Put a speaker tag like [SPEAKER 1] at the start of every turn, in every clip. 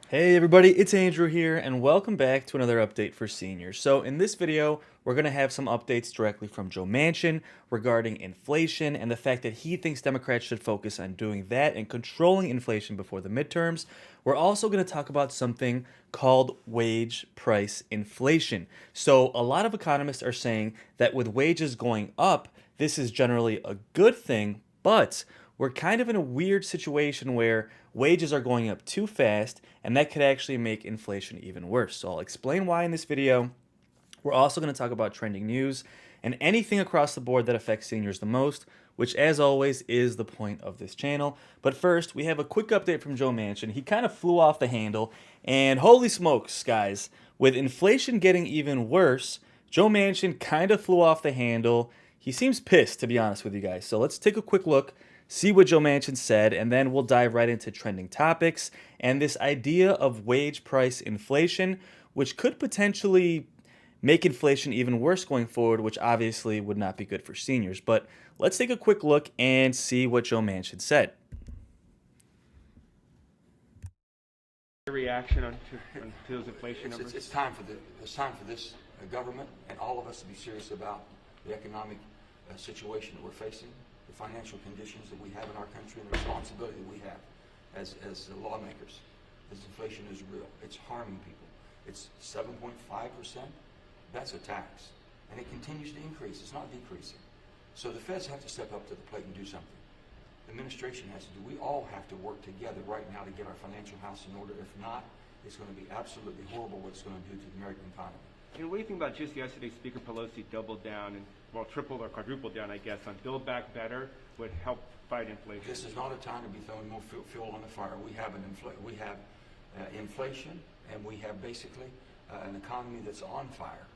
[SPEAKER 1] Hey everybody, it's Andrew here, and welcome back to another update for seniors. So in this video, we're going to have some updates directly from Joe Manchin regarding inflation and the fact that he thinks Democrats should focus on doing that and controlling inflation before the midterms. We're also going to talk about something called wage price inflation. So a lot of economists are saying that with wages going up, this is generally a good thing, but we're kind of in a weird situation where wages are going up too fast, and that could actually make inflation even worse. So I'll explain why in this video. We're also going to talk about trending news and anything across the board that affects seniors the most, which as always is the point of this channel. But first, we have a quick update from Joe Manchin. He kind of flew off the handle, and holy smokes, guys, with inflation getting even worse, Joe Manchin kind of flew off the handle. He seems pissed, to be honest with you guys. So let's take a quick look, see what Joe Manchin said, and then we'll dive right into trending topics and this idea of wage price inflation, which could potentially make inflation even worse going forward, which obviously would not be good for seniors. But let's take a quick look and see what Joe Manchin said.
[SPEAKER 2] Reaction on those inflation numbers?
[SPEAKER 3] It's time for this government and all of us to be serious about the economic situation that we're facing, the financial conditions that we have in our country, and the responsibility that we have as lawmakers. This inflation is real. It's harming people. It's 7.5%. That's a tax, and it continues to increase. It's not decreasing. So the feds have to step up to the plate and do something. The administration has to do. We all have to work together right now to get our financial house in order. If not, it's going to be absolutely horrible what it's going to do to the American economy.
[SPEAKER 2] And what do you think about just yesterday, Speaker Pelosi doubled down and, well, tripled or quadrupled down, I guess, on Build Back Better would help fight inflation?
[SPEAKER 3] This is not a time to be throwing more fuel on the fire. We have inflation, and we have basically an economy that's on fire.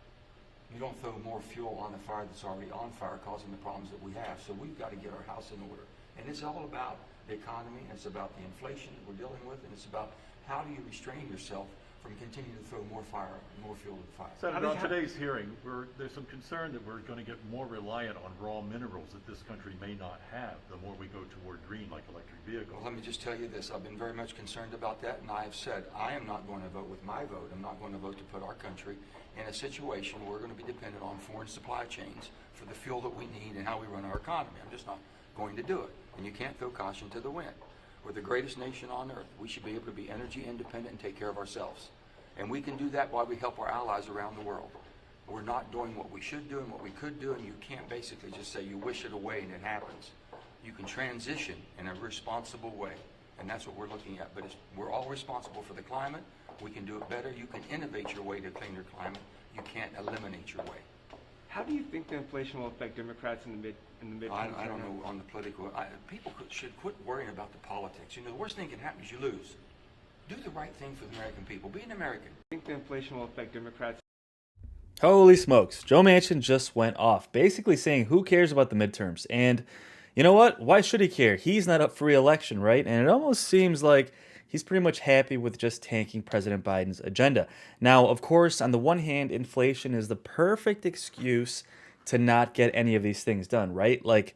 [SPEAKER 3] You don't throw more fuel on the fire that's already on fire, causing the problems that we have. So we've got to get our house in order. And it's all about the economy, and it's about the inflation that we're dealing with, and it's about how do you restrain yourself from continuing to throw more fuel to the fire.
[SPEAKER 4] Senator, on today's hearing, there's some concern that we're going to get more reliant on raw minerals that this country may not have the more we go toward green, like electric vehicles.
[SPEAKER 3] Well, let me just tell you this. I've been very much concerned about that, and I have said I am not going to vote with my vote. I'm not going to vote to put our country in a situation where we're going to be dependent on foreign supply chains for the fuel that we need and how we run our economy. I'm just not going to do it. And you can't throw caution to the wind. We're the greatest nation on earth. We should be able to be energy independent and take care of ourselves. And we can do that while we help our allies around the world. We're not doing what we should do and what we could do, and you can't basically just say you wish it away and it happens. You can transition in a responsible way, and that's what we're looking at. But we're all responsible for the climate. We can do it better. You can innovate your way to a cleaner climate. You can't eliminate your way.
[SPEAKER 2] How do you think the inflation will affect Democrats in the midterms?
[SPEAKER 3] I don't know on the political. People should quit worrying about the politics. You know, the worst thing can happen is you lose. Do the right thing for the American people. Be an American.
[SPEAKER 2] I think the inflation will affect Democrats.
[SPEAKER 1] Holy smokes, Joe Manchin just went off, basically saying who cares about the midterms? And you know what? Why should he care? He's not up for re-election, right? And it almost seems like he's pretty much happy with just tanking President Biden's agenda. Now, of course, on the one hand, inflation is the perfect excuse to not get any of these things done, right? Like,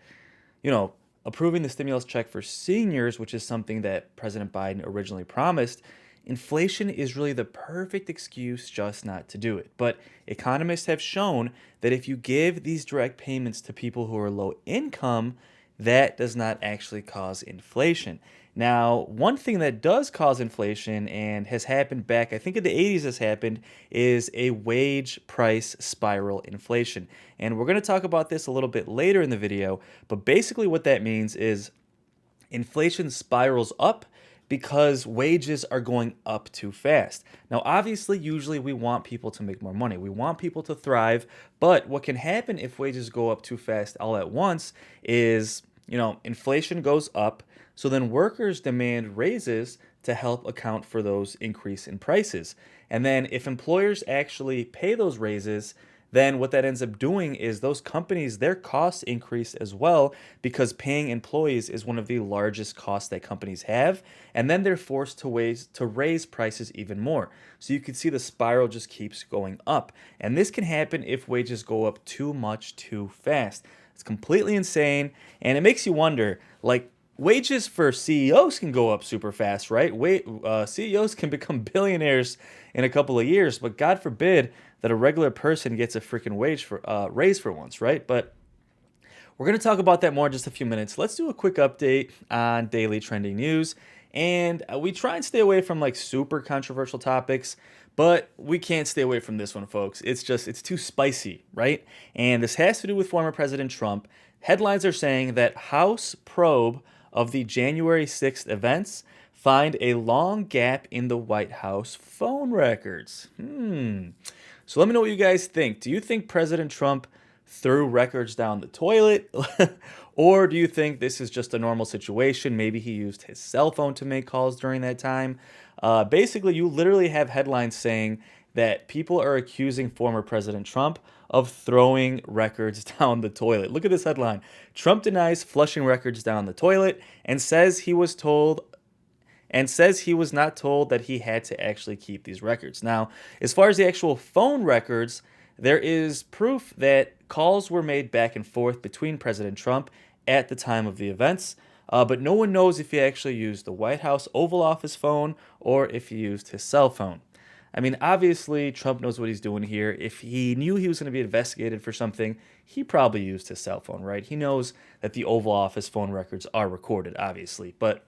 [SPEAKER 1] approving the stimulus check for seniors, which is something that President Biden originally promised. Inflation is really the perfect excuse just not to do it. But economists have shown that if you give these direct payments to people who are low income, that does not actually cause inflation. Now, one thing that does cause inflation and has happened back, I think in the 80s has happened, is a wage price spiral inflation. And we're going to talk about this a little bit later in the video, but basically what that means is inflation spirals up because wages are going up too fast. Now, obviously, usually we want people to make more money. We want people to thrive, but what can happen if wages go up too fast all at once is, inflation goes up, so then workers demand raises to help account for those increase in prices. And then if employers actually pay those raises, then what that ends up doing is those companies, their costs increase as well because paying employees is one of the largest costs that companies have. And then they're forced to raise prices even more. So you can see the spiral just keeps going up. And this can happen if wages go up too much too fast. It's completely insane. And it makes you wonder, like, wages for CEOs can go up super fast, right? CEOs can become billionaires in a couple of years, but God forbid that a regular person gets a freaking raise for once, right? But we're going to talk about that more in just a few minutes. Let's do a quick update on daily trending news. And we try and stay away from like super controversial topics, but we can't stay away from this one, folks. It's too spicy, right? And this has to do with former President Trump. Headlines are saying that House probe of the January 6th events find a long gap in the White House phone records. So let me know what you guys think. Do you think President Trump threw records down the toilet? Or do you think this is just a normal situation? Maybe he used his cell phone to make calls during that time. Basically, you literally have headlines saying that people are accusing former President Trump of throwing records down the toilet. Look at this headline. Trump denies flushing records down the toilet and says he was not told that he had to actually keep these records. Now, as far as the actual phone records, there is proof that calls were made back and forth between President Trump at the time of the events, but no one knows if he actually used the White House Oval Office phone or if he used his cell phone. I mean, obviously, Trump knows what he's doing here. If he knew he was going to be investigated for something, he probably used his cell phone, right? He knows that the Oval Office phone records are recorded, obviously, but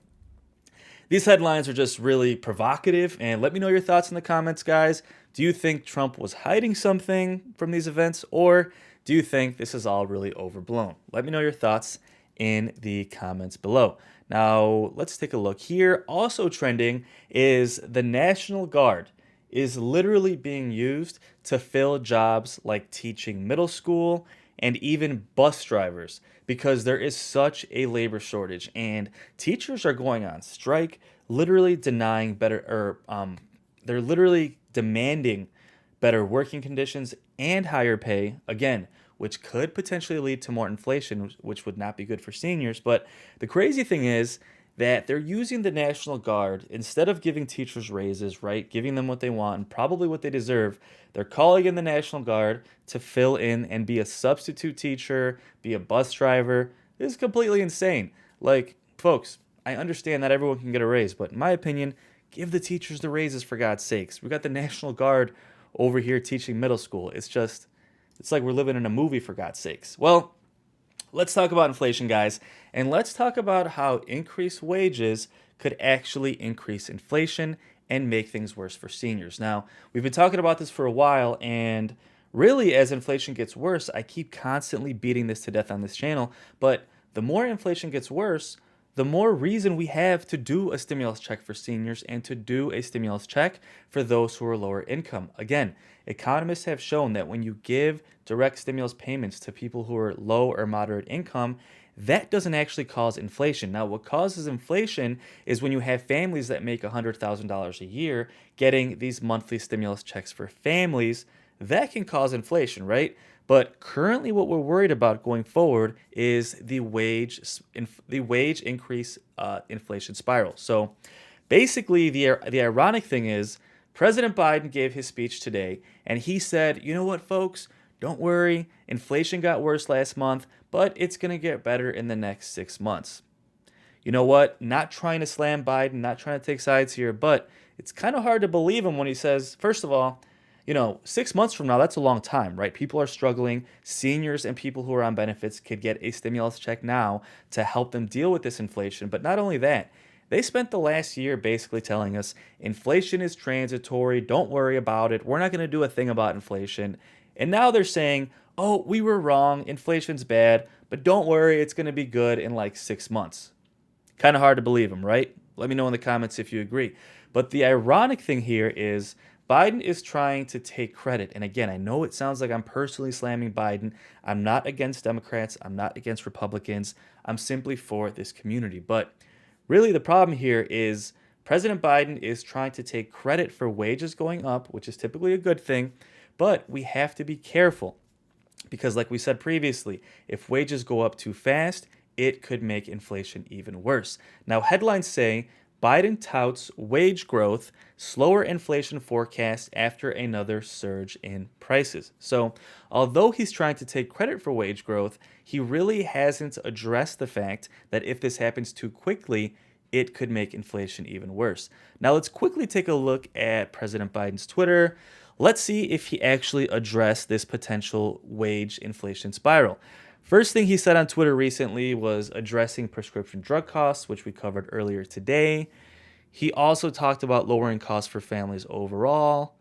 [SPEAKER 1] these headlines are just really provocative, and let me know your thoughts in the comments, guys. Do you think Trump was hiding something from these events, or do you think this is all really overblown? Let me know your thoughts in the comments below. Now, let's take a look here. Also trending is the National Guard is literally being used to fill jobs like teaching middle school and even bus drivers because there is such a labor shortage and teachers are going on strike, literally denying they're literally demanding better working conditions and higher pay, again, which could potentially lead to more inflation, which would not be good for seniors. But the crazy thing is that they're using the National Guard instead of giving teachers raises, right? Giving them what they want and probably what they deserve. They're calling in the National Guard to fill in and be a substitute teacher, be a bus driver. This is completely insane. Like, folks, I understand that everyone can get a raise, but in my opinion, give the teachers the raises for God's sakes. We got the National Guard over here teaching middle school. It's like we're living in a movie for God's sakes. Well, let's talk about inflation, guys, and let's talk about how increased wages could actually increase inflation and make things worse for seniors. Now, we've been talking about this for a while, and really, as inflation gets worse, I keep constantly beating this to death on this channel, but the more inflation gets worse, the more reason we have to do a stimulus check for seniors and to do a stimulus check for those who are lower income. Again, economists have shown that when you give direct stimulus payments to people who are low or moderate income, that doesn't actually cause inflation. Now, what causes inflation is when you have families that make $100,000 a year getting these monthly stimulus checks for families. That can cause inflation, right? But currently what we're worried about going forward is the wage increase inflation spiral. So basically, the ironic thing is President Biden gave his speech today, and he said, you know what, folks? Don't worry, inflation got worse last month, but it's going to get better in the next 6 months. You know what? Not trying to slam Biden, not trying to take sides here, but it's kind of hard to believe him when he says, first of all, 6 months from now, that's a long time, right? People are struggling. Seniors and people who are on benefits could get a stimulus check now to help them deal with this inflation. But not only that, they spent the last year basically telling us inflation is transitory. Don't worry about it. We're not going to do a thing about inflation. And now they're saying, oh, we were wrong. Inflation's bad, but don't worry. It's going to be good in like 6 months. Kind of hard to believe them, right? Let me know in the comments if you agree. But the ironic thing here is Biden is trying to take credit. And again, I know it sounds like I'm personally slamming Biden. I'm not against Democrats. I'm not against Republicans. I'm simply for this community. But really the problem here is President Biden is trying to take credit for wages going up, which is typically a good thing. But we have to be careful because like we said previously, if wages go up too fast, it could make inflation even worse. Now, headlines say Biden touts wage growth, slower inflation forecast after another surge in prices. So, although he's trying to take credit for wage growth, he really hasn't addressed the fact that if this happens too quickly, it could make inflation even worse. Now, let's quickly take a look at President Biden's Twitter. Let's see if he actually addressed this potential wage inflation spiral. First thing he said on Twitter recently was addressing prescription drug costs, which we covered earlier today. He also talked about lowering costs for families overall,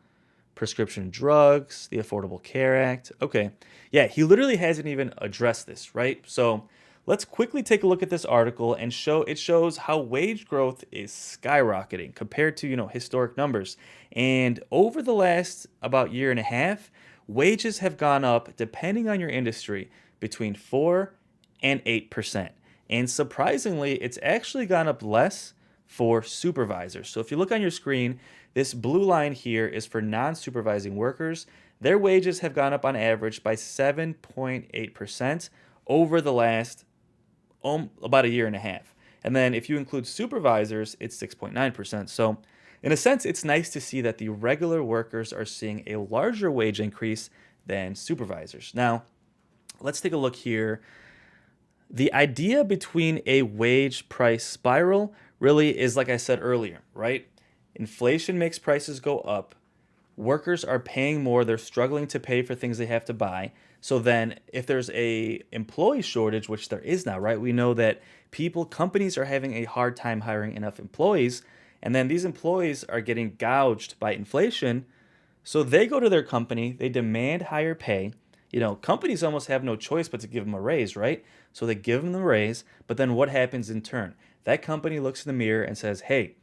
[SPEAKER 1] prescription drugs, the Affordable Care Act. Okay, yeah, he literally hasn't even addressed this, right? So let's quickly take a look at this article and it shows how wage growth is skyrocketing compared to, historic numbers. And over the last about year and a half, wages have gone up, depending on your industry, between 4 and 8%. And surprisingly, it's actually gone up less for supervisors. So if you look on your screen, this blue line here is for non-supervising workers. Their wages have gone up on average by 7.8% over the last about a year and a half. And then if you include supervisors, it's 6.9%. So in a sense, it's nice to see that the regular workers are seeing a larger wage increase than supervisors. Now, let's take a look here. The idea between a wage price spiral really is, like I said earlier, right? Inflation makes prices go up. Workers are paying more. They're struggling to pay for things they have to buy. So then if there's a employee shortage, which there is now, right? We know that companies are having a hard time hiring enough employees. And then these employees are getting gouged by inflation. So they go to their company, they demand higher pay. Companies almost have no choice but to give them a raise, right? So they give them the raise, but then what happens in turn? That company looks in the mirror and says, hey,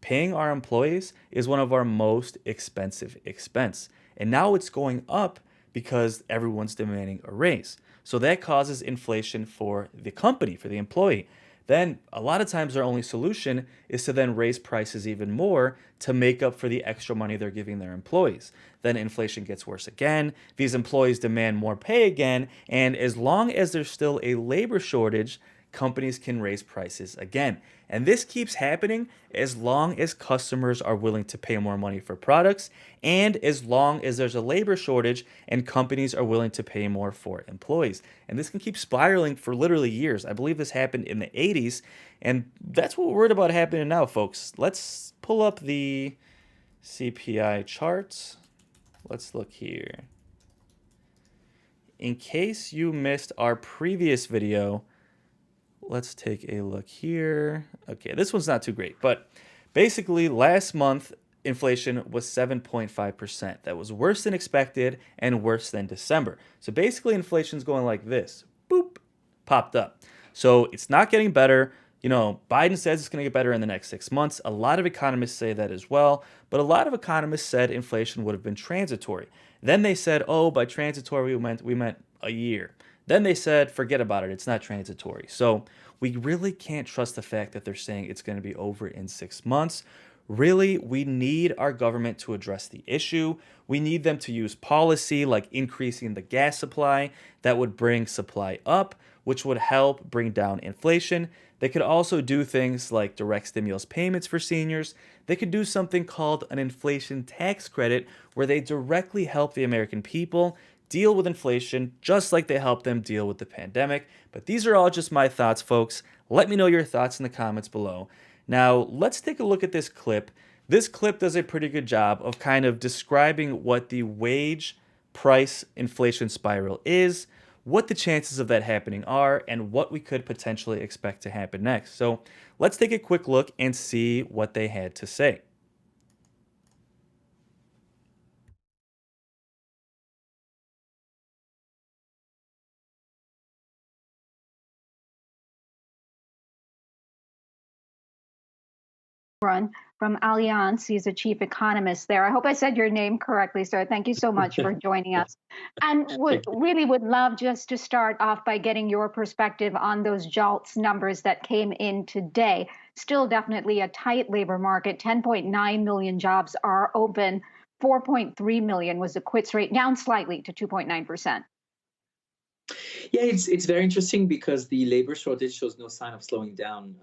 [SPEAKER 1] paying our employees is one of our most expensive expense. And now it's going up because everyone's demanding a raise. So that causes inflation for the company, for the employee. Then a lot of times their only solution is to then raise prices even more to make up for the extra money they're giving their employees. Then inflation gets worse again. These employees demand more pay again. And as long as there's still a labor shortage, companies can raise prices again. And this keeps happening as long as customers are willing to pay more money for products and as long as there's a labor shortage and companies are willing to pay more for employees. And this can keep spiraling for literally years. I believe this happened in the 80s, and that's what we're worried about happening now, folks. Let's pull up the CPI charts. Let's look here. In case you missed our previous video, let's take a look here. Okay, this one's not too great, but basically last month, inflation was 7.5%. That was worse than expected and worse than December. So basically inflation's going like this. Boop, popped up. So it's not getting better. Biden says it's going to get better in the next 6 months. A lot of economists say that as well, but a lot of economists said inflation would have been transitory. Then they said, oh, by transitory we meant a year. Then they said, forget about it, it's not transitory. So we really can't trust the fact that they're saying it's going to be over in 6 months. Really, we need our government to address the issue. We need them to use policy like increasing the gas supply that would bring supply up, which would help bring down inflation. They could also do things like direct stimulus payments for seniors. They could do something called an inflation tax credit where they directly help the American people deal with inflation just like they helped them deal with the pandemic. But these are all just my thoughts, folks. Let me know your thoughts in the comments below. Now, let's take a look at this clip. This clip does a pretty good job of kind of describing what the wage price inflation spiral is, what the chances of that happening are, and what we could potentially expect to happen next. So let's take a quick look and see what they had to say.
[SPEAKER 5] Run from Allianz. He's a chief economist there. I hope I said your name correctly, sir. Thank you so much for joining us. And would love just to start off by getting your perspective on those JOLTS numbers that came in today. Still definitely a tight labor market. 10.9 million jobs are open. 4.3 million was the quits rate, down slightly to 2.9%.
[SPEAKER 6] Yeah, it's very interesting because the labor shortage shows no sign of slowing down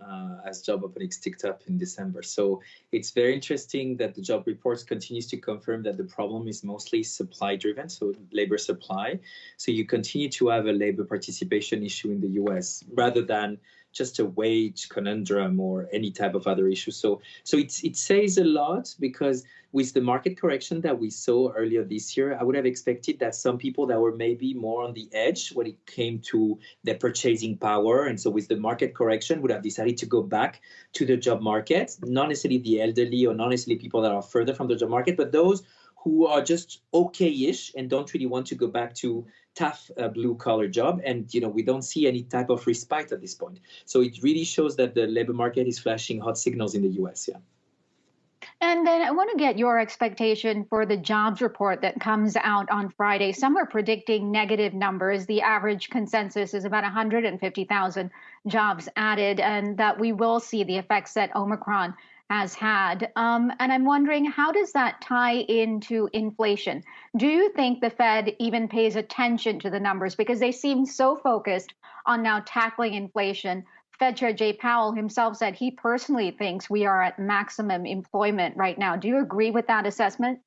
[SPEAKER 6] as job openings ticked up in December. So it's very interesting that the job reports continues to confirm that the problem is mostly supply driven, so labor supply. So you continue to have a labor participation issue in the US rather than just a wage conundrum or any type of other issue. So it says a lot because with the market correction that we saw earlier this year, I would have expected that some people that were maybe more on the edge when it came to their purchasing power, and so with the market correction, would have decided to go back to the job market, not necessarily the elderly or not necessarily people that are further from the job market, but those who are just okay-ish and don't really want to go back to tough blue-collar job. And we don't see any type of respite at this point. So it really shows that the labor market is flashing hot signals in the US. Yeah.
[SPEAKER 5] And then I want to get your expectation for the jobs report that comes out on Friday. Some are predicting negative numbers. The average consensus is about 150,000 jobs added, and that we will see the effects that Omicron has had. And I'm wondering, how does that tie into inflation? Do you think the Fed even pays attention to the numbers? Because they seem so focused on now tackling inflation. Fed Chair Jay Powell himself said he personally thinks we are at maximum employment right now. Do you agree with that assessment?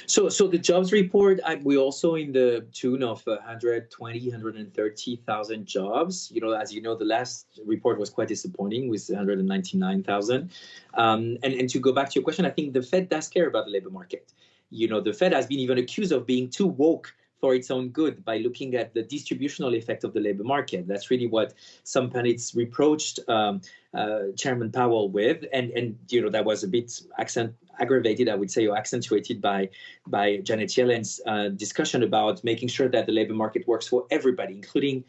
[SPEAKER 6] So the jobs report, we also in the tune of 120, 130,000 jobs. As you know, the last report was quite disappointing with 199,000. And to go back to your question, I think the Fed does care about the labor market. The Fed has been even accused of being too woke for its own good by looking at the distributional effect of the labor market. That's really what some pundits reproached Chairman Powell with, and that was a bit aggravated, I would say, or accentuated by Janet Yellen's discussion about making sure that the labor market works for everybody, including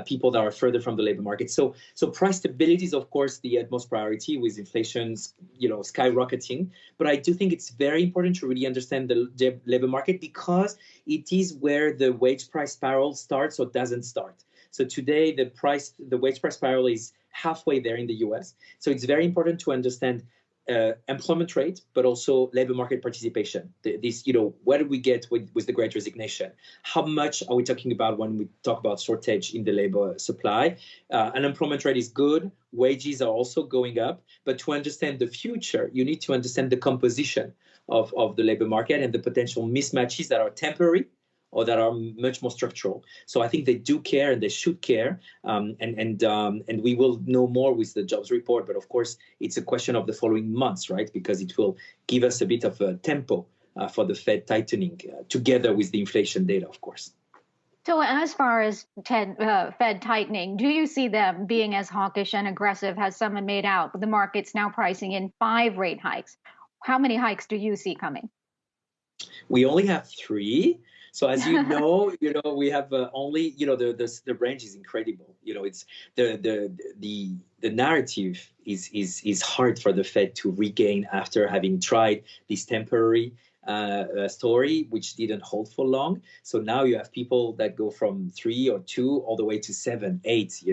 [SPEAKER 6] people that are further from the labor market. So price stability is, of course, the utmost priority with inflation, skyrocketing. But I do think it's very important to really understand the labor market because it is where the wage price spiral starts or doesn't start. So today, the wage price spiral is halfway there in the US. So it's very important to understand employment rate, but also labor market participation. Where do we get with the Great Resignation? How much are we talking about when we talk about shortage in the labor supply? Unemployment rate is good. Wages are also going up. But to understand the future, you need to understand the composition of the labor market and the potential mismatches that are temporary or that are much more structural. So I think they do care and they should care. And we will know more with the jobs report. But of course, it's a question of the following months, right? Because it will give us a bit of a tempo for the Fed tightening together with the inflation data, of course.
[SPEAKER 5] So as far as Fed tightening, do you see them being as hawkish and aggressive as some have made out? The market's now pricing in 5 rate hikes. How many hikes do you see coming?
[SPEAKER 6] We only have 3. So as you know, we have only, the range is incredible. It's the narrative is hard for the Fed to regain after having tried this temporary story, which didn't hold for long. So now you have people that go from 3 or 2 all the way to 7, 8,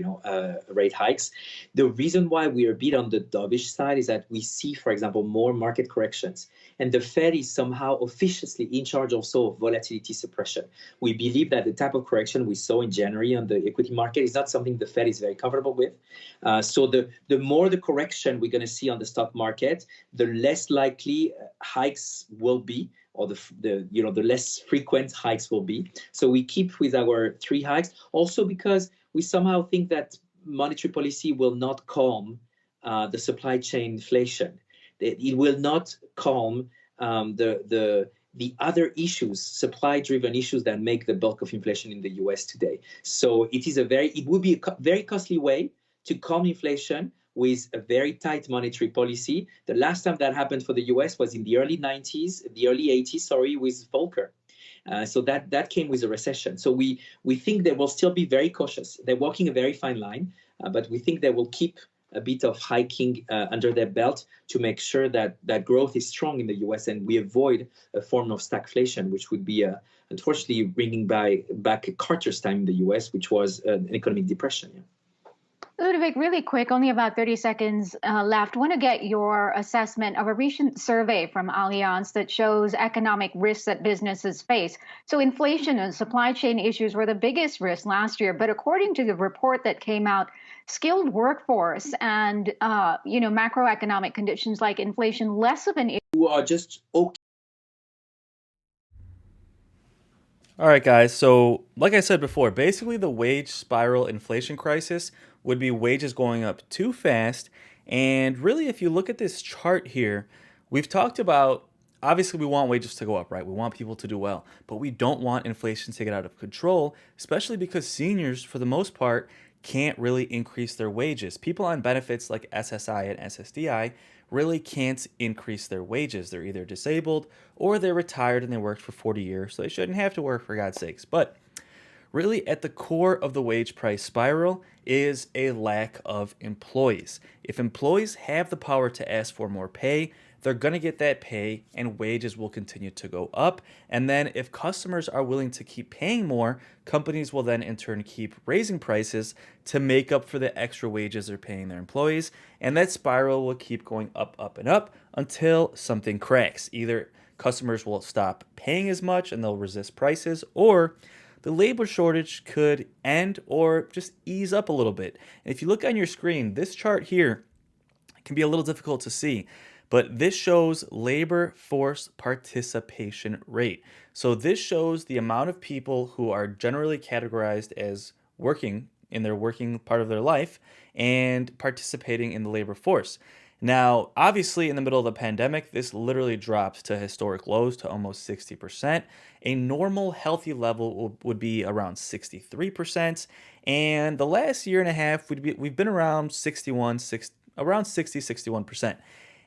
[SPEAKER 6] rate hikes. The reason why we are a bit on the dovish side is that we see, for example, more market corrections. And the Fed is somehow officiously in charge also of volatility suppression. We believe that the type of correction we saw in January on the equity market is not something the Fed is very comfortable with. So the more the correction we're going to see on the stock market, the less likely hikes will be, or the less frequent hikes will be. So we keep with our 3 hikes, also because we somehow think that monetary policy will not calm the supply chain inflation. It will not calm the other issues, supply-driven issues that make the bulk of inflation in the US today. So it would be a very costly way to calm inflation with a very tight monetary policy. The last time that happened for the US was in the early 80s, with Volcker. So that came with a recession. So we think they will still be very cautious. They're walking a very fine line, but we think they will keep a bit of hiking under their belt to make sure that growth is strong in the US and we avoid a form of stagflation, which would be unfortunately bringing back Carter's time in the US, which was an economic depression. Yeah.
[SPEAKER 5] Ludovic, really quick, only about 30 seconds left. Want to get your assessment of a recent survey from Allianz that shows economic risks that businesses face. So inflation and supply chain issues were the biggest risks last year, but according to the report that came out, skilled workforce and macroeconomic conditions like inflation less of an issue.
[SPEAKER 6] Who are just okay.
[SPEAKER 1] All right, guys. So, like I said before, basically the wage spiral inflation crisis would be wages going up too fast. And really, if you look at this chart here, we've talked about obviously we want wages to go up, right? We want people to do well, but we don't want inflation to get out of control, especially because seniors, for the most part, can't really increase their wages. People on benefits like SSI and SSDI really can't increase their wages. They're either disabled or they're retired and they worked for 40 years, so they shouldn't have to work, for God's sakes. But really, at the core of the wage price spiral is a lack of employees. If employees have the power to ask for more pay, they're going to get that pay and wages will continue to go up. And then if customers are willing to keep paying more, companies will then in turn keep raising prices to make up for the extra wages they're paying their employees. And that spiral will keep going up, up, and up until something cracks. Either customers will stop paying as much and they'll resist prices, or the labor shortage could end or just ease up a little bit. And if you look on your screen, this chart here can be a little difficult to see, but this shows labor force participation rate. So this shows the amount of people who are generally categorized as working in their working part of their life and participating in the labor force. Now, obviously, in the middle of the pandemic, this literally dropped to historic lows to almost 60%. A normal, healthy level would be around 63%. And the last year and a half, we've been around 61%.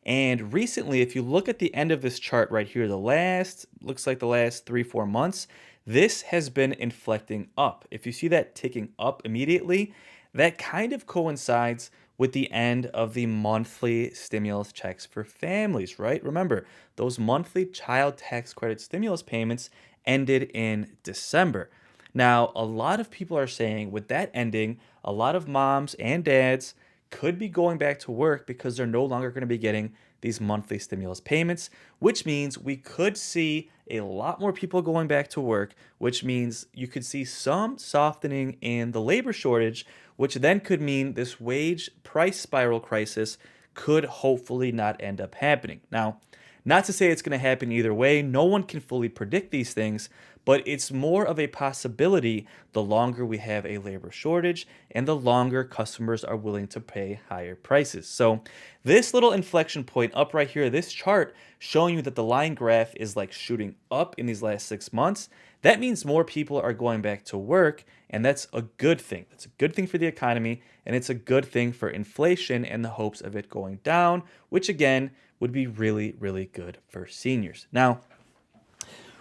[SPEAKER 1] And recently, if you look at the end of this chart right here, looks like the last 3-4 months, this has been inflecting up. If you see that ticking up immediately, that kind of coincides with the end of the monthly stimulus checks for families, right? Remember, those monthly child tax credit stimulus payments ended in December. Now, a lot of people are saying with that ending, a lot of moms and dads could be going back to work because they're no longer going to be getting these monthly stimulus payments, which means we could see a lot more people going back to work, which means you could see some softening in the labor shortage, which then could mean this wage price spiral crisis could hopefully not end up happening. Now, not to say it's going to happen either way. No one can fully predict these things, but it's more of a possibility the longer we have a labor shortage and the longer customers are willing to pay higher prices. So this little inflection point up right here, this chart showing you that the line graph is like shooting up in these last 6 months, that means more people are going back to work, and that's a good thing. That's a good thing for the economy, and it's a good thing for inflation and the hopes of it going down, which again would be really, really good for seniors. Now,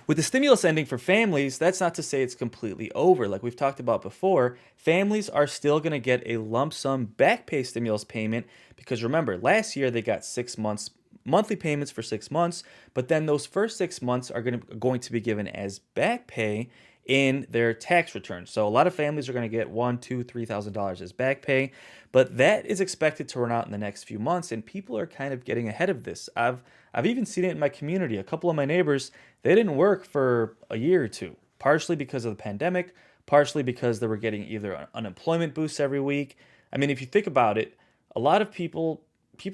[SPEAKER 1] with the stimulus ending for families, that's not to say it's completely over. Like we've talked about before, families are still going to get a lump sum back pay stimulus payment because remember, last year they got 6 months monthly payments for 6 months, but then those first 6 months are going to be given as back pay in their tax return. So a lot of families are going to get $1,000, $2,000, $3,000 as back pay, but that is expected to run out in the next few months, and people are kind of getting ahead of this. I've even seen it in my community. A couple of my neighbors, they didn't work for a year or two, partially because of the pandemic, partially because they were getting either unemployment boosts every week. I mean, if you think about it, a lot of people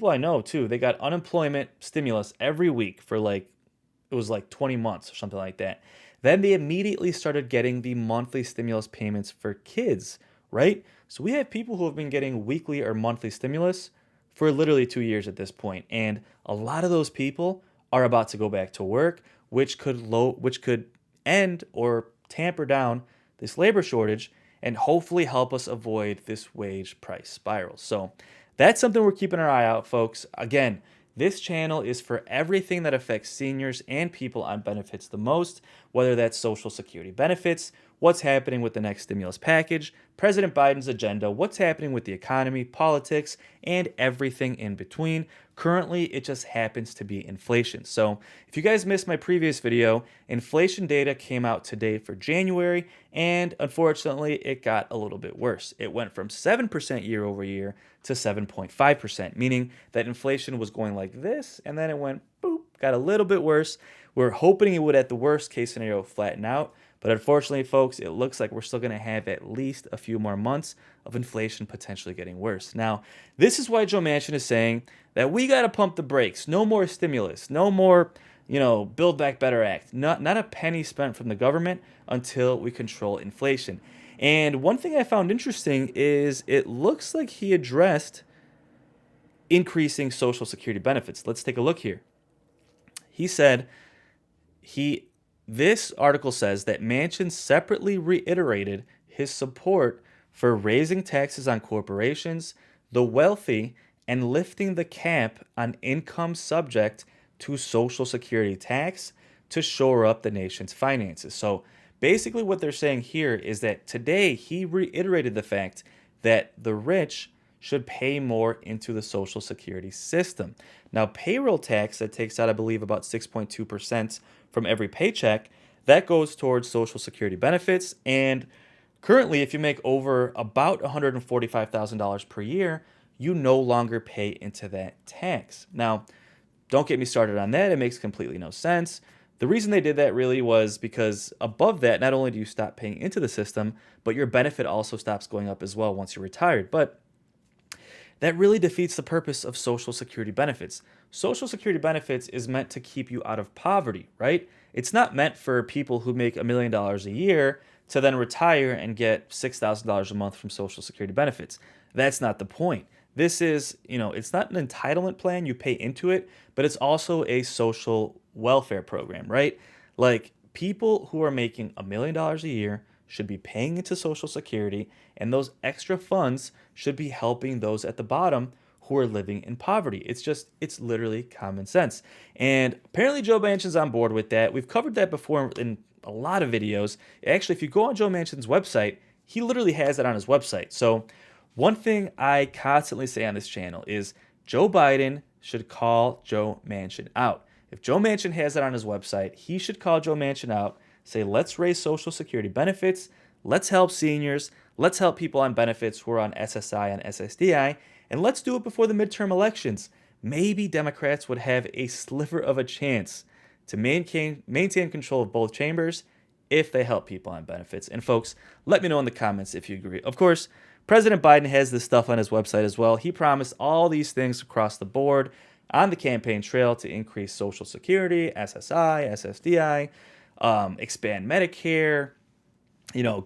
[SPEAKER 1] I know too, they got unemployment stimulus every week for it was like 20 months or something like that. Then they immediately started getting the monthly stimulus payments for kids, right? So we have people who have been getting weekly or monthly stimulus for literally 2 years at this point. And a lot of those people are about to go back to work, which could end or tamper down this labor shortage and hopefully help us avoid this wage price spiral. So that's something we're keeping our eye out, folks. Again, this channel is for everything that affects seniors and people on benefits the most, whether that's Social Security benefits, what's happening with the next stimulus package, President Biden's agenda, what's happening with the economy, politics, and everything in between. Currently, it just happens to be inflation. So if you guys missed my previous video, inflation data came out today for January, and unfortunately, it got a little bit worse. It went from 7% year over year to 7.5%, meaning that inflation was going like this, and then it went boop, got a little bit worse. We're hoping it would, at the worst case scenario, flatten out. But unfortunately, folks, it looks like we're still going to have at least a few more months of inflation potentially getting worse. Now, this is why Joe Manchin is saying that we got to pump the brakes. No more stimulus. No more, Build Back Better Act. Not a penny spent from the government until we control inflation. And one thing I found interesting is it looks like he addressed increasing Social Security benefits. Let's take a look here. He said this article says that Manchin separately reiterated his support for raising taxes on corporations, the wealthy, and lifting the cap on income subject to Social Security tax to shore up the nation's finances. So basically what they're saying here is that today he reiterated the fact that the rich should pay more into the Social Security system. Now, payroll tax that takes out, I believe, about 6.2% from every paycheck, that goes towards Social Security benefits. And currently, if you make over about $145,000 per year, you no longer pay into that tax. Now, don't get me started on that. It makes completely no sense. The reason they did that really was because above that, not only do you stop paying into the system, but your benefit also stops going up as well once you're retired. But that really defeats the purpose of Social Security benefits. Social Security benefits is meant to keep you out of poverty, right? It's not meant for people who make $1 million a year to then retire and get $6,000 a month from Social Security benefits. That's not the point. This is, it's not an entitlement plan. You pay into it, but it's also a social welfare program, right? Like people who are making $1 million a year should be paying into Social Security, and those extra funds should be helping those at the bottom who are living in poverty. It's literally common sense. And apparently Joe Manchin's on board with that. We've covered that before in a lot of videos. Actually, if you go on Joe Manchin's website, he literally has it on his website. So one thing I constantly say on this channel is Joe Biden should call Joe Manchin out. If Joe Manchin has it on his website, he should call Joe Manchin out, say, let's raise Social Security benefits, let's help seniors, let's help people on benefits who are on SSI and SSDI, and let's do it before the midterm elections. Maybe Democrats would have a sliver of a chance to maintain control of both chambers if they help people on benefits. And folks, let me know in the comments if you agree. Of course, President Biden has this stuff on his website as well. He promised all these things across the board on the campaign trail to increase Social Security, SSI, SSDI, expand Medicare,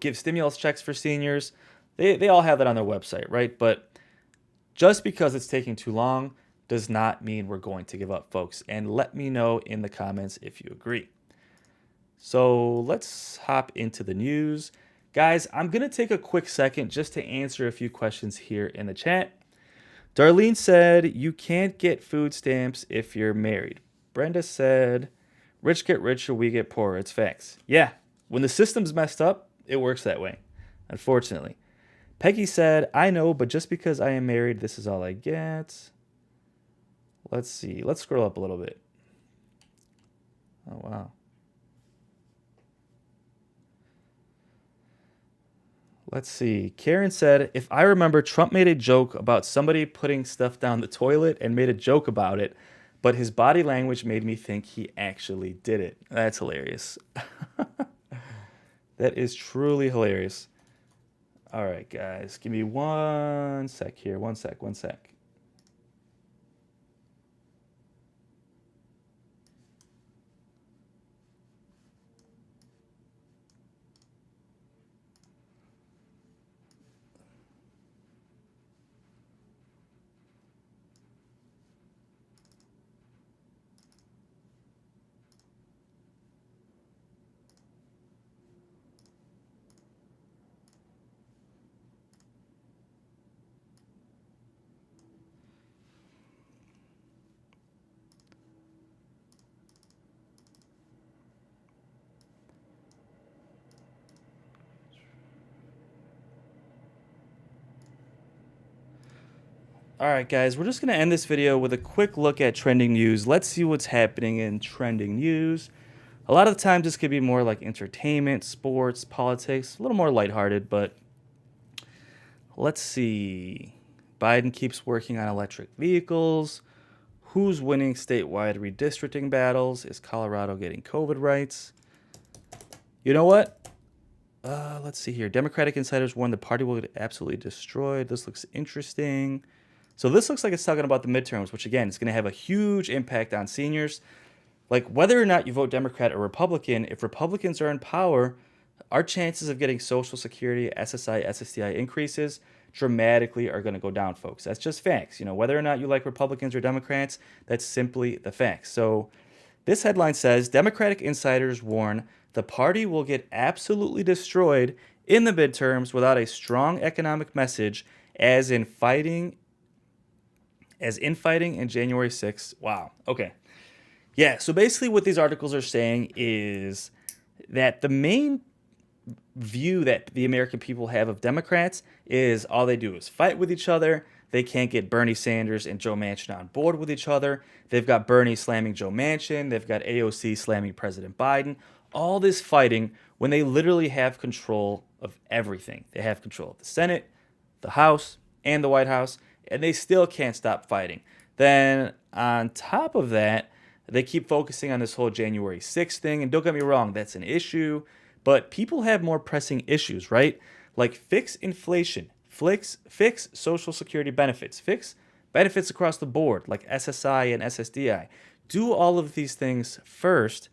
[SPEAKER 1] give stimulus checks for seniors. They all have that on their website, right? But just because it's taking too long does not mean we're going to give up, folks. And let me know in the comments if you agree. So let's hop into the news. Guys, I'm going to take a quick second just to answer a few questions here in the chat. Darlene said, you can't get food stamps if you're married. Brenda said, rich get richer, we get poorer. It's facts. Yeah, when the system's messed up, it works that way, unfortunately. Peggy said, I know, but just because I am married, this is all I get. Let's see. Let's scroll up a little bit. Oh, wow. Let's see. Karen said, if I remember, Trump made a joke about somebody putting stuff down the toilet and made a joke about it, but his body language made me think he actually did it. That's hilarious. That is truly hilarious. All right, guys. Give me 1 sec here. 1 sec. All right, guys, we're just going to end this video with a quick look at trending news. Let's see what's happening in trending news. A lot of the times this could be more like entertainment, sports, politics, a little more lighthearted, but let's see. Biden keeps working on electric vehicles. Who's winning statewide redistricting battles? Is Colorado getting COVID rights? You know what? Let's see here. Democratic insiders warn the party will get absolutely destroyed. This looks interesting. So this looks like it's talking about the midterms, which again, is going to have a huge impact on seniors. Like whether or not you vote Democrat or Republican, if Republicans are in power, our chances of getting Social Security, SSI, SSDI increases dramatically are going to go down, folks. That's just facts. You know, whether or not you like Republicans or Democrats, that's simply the facts. So this headline says, Democratic insiders warn the party will get absolutely destroyed in the midterms without a strong economic message as in fighting in January 6th. Wow. Okay. Yeah, so basically what these articles are saying is that the main view that the American people have of Democrats is all they do is fight with each other. They can't get Bernie Sanders and Joe Manchin on board with each other. They've got Bernie slamming Joe Manchin. They've got AOC slamming President Biden. All this fighting when they literally have control of everything. They have control of the Senate, the House, and the White House, and they still can't stop fighting. Then on top of that, they keep focusing on this whole January 6th thing. And don't get me wrong, that's an issue. But people have more pressing issues, right? Like fix inflation, fix Social Security benefits, fix benefits across the board like SSI and SSDI. Do all of these things first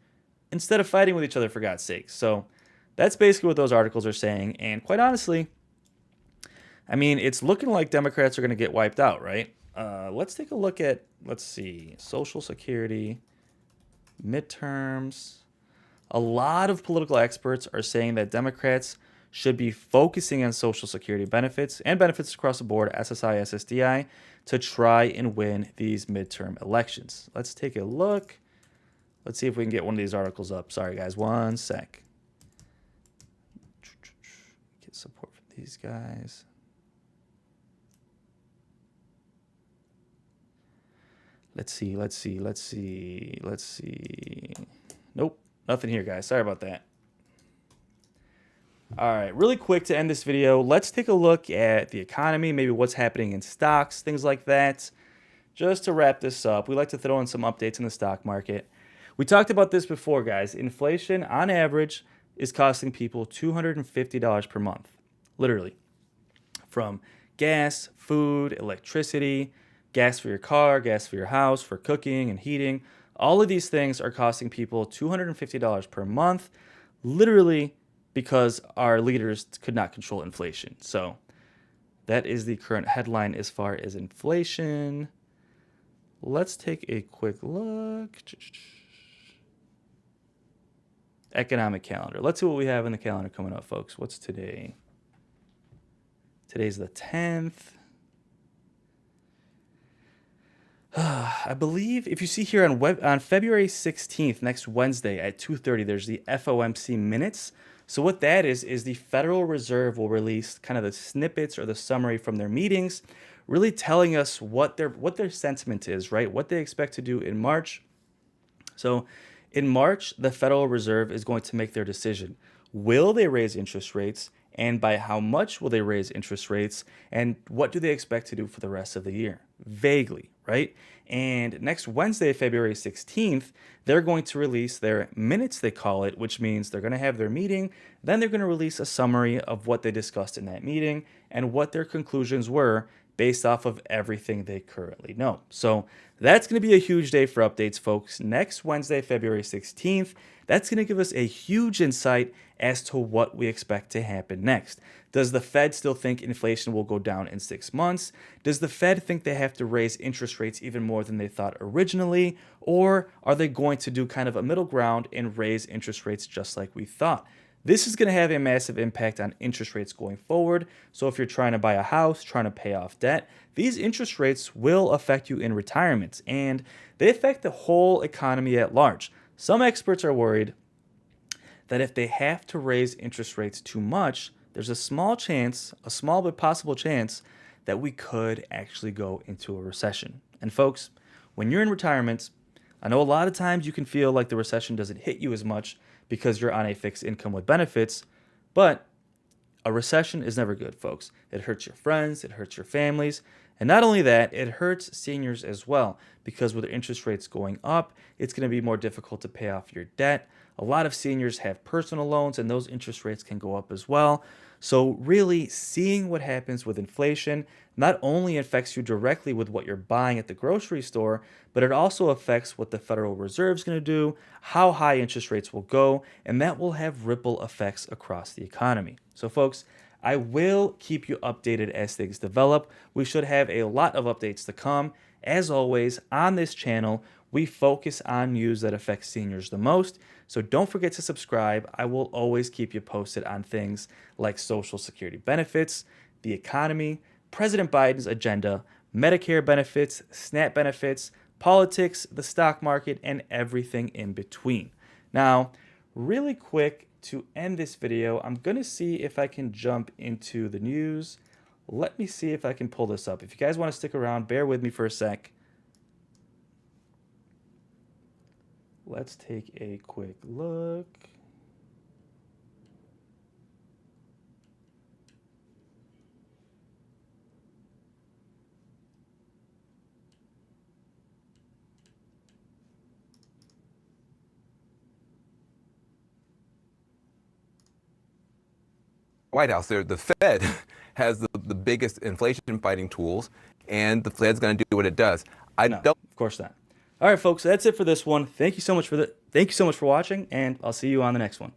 [SPEAKER 1] instead of fighting with each other, for God's sake. So that's basically what those articles are saying. And quite honestly, I mean, it's looking like Democrats are going to get wiped out, right? Let's take a look at, let's see, Social Security, midterms. A lot of political experts are saying that Democrats should be focusing on Social Security benefits and benefits across the board, SSI, SSDI, to try and win these midterm elections. Let's take a look. Let's see if we can get one of these articles up. Sorry, guys, one sec. Get support from these guys. Let's see. Nope, nothing here, guys. Sorry about that. All right, really quick to end this video, let's take a look at the economy, maybe what's happening in stocks, things like that. Just to wrap this up, we like to throw in some updates in the stock market. We talked about this before, guys. Inflation, on average, is costing people $250 per month, literally, from gas, food, electricity, gas for your car, gas for your house, for cooking and heating. All of these things are costing people $250 per month, literally because our leaders could not control inflation. So that is the current headline as far as inflation. Let's take a quick look. Economic calendar. Let's see what we have in the calendar coming up, folks. What's today? Today's the 10th. I believe if you see here on February 16th, next Wednesday at 2:30, there's the FOMC Minutes. So what that is the Federal Reserve will release kind of the snippets or the summary from their meetings, really telling us what their sentiment is, right? What they expect to do in March. So in March, the Federal Reserve is going to make their decision. Will they raise interest rates? And by how much will they raise interest rates? And what do they expect to do for the rest of the year? Vaguely, right? And next Wednesday, February 16th, they're going to release their minutes, they call it, which means they're going to have their meeting. Then they're going to release a summary of what they discussed in that meeting and what their conclusions were based off of everything they currently know. So that's going to be a huge day for updates, folks. Next Wednesday, February 16th, that's going to give us a huge insight as to what we expect to happen next. Does the Fed still think inflation will go down in 6 months? Does the Fed think they have to raise interest rates even more than they thought originally? Or are they going to do kind of a middle ground and raise interest rates just like we thought? This is going to have a massive impact on interest rates going forward. So if you're trying to buy a house, trying to pay off debt, these interest rates will affect you in retirement, and they affect the whole economy at large. Some experts are worried that if they have to raise interest rates too much, there's a small but possible chance that we could actually go into a recession. And folks, when you're in retirement, I know a lot of times you can feel like the recession doesn't hit you as much because you're on a fixed income with benefits, but a recession is never good, folks. It hurts your friends, it hurts your families, and not only that, it hurts seniors as well, because with interest rates going up, it's going to be more difficult to pay off your debt. A lot of seniors have personal loans, and those interest rates can go up as well. So really, seeing what happens with inflation not only affects you directly with what you're buying at the grocery store, but it also affects what the Federal Reserve is going to do, how high interest rates will go, and that will have ripple effects across the economy. So folks, I will keep you updated as things develop. We should have a lot of updates to come. As always, on this channel, we focus on news that affects seniors the most. So don't forget to subscribe. I will always keep you posted on things like Social Security benefits, the economy, President Biden's agenda, Medicare benefits, SNAP benefits, politics, the stock market, and everything in between. Now, really quick to end this video, I'm going to see if I can jump into the news. Let me see if I can pull this up. If you guys want to stick around, bear with me for a sec. Let's take a quick look.
[SPEAKER 7] White House there, the Fed has the biggest inflation fighting tools, and the Fed's going to do what it does.
[SPEAKER 1] No, of course not. All right, folks, that's it for this one. Thank you so much for watching, and I'll see you on the next one.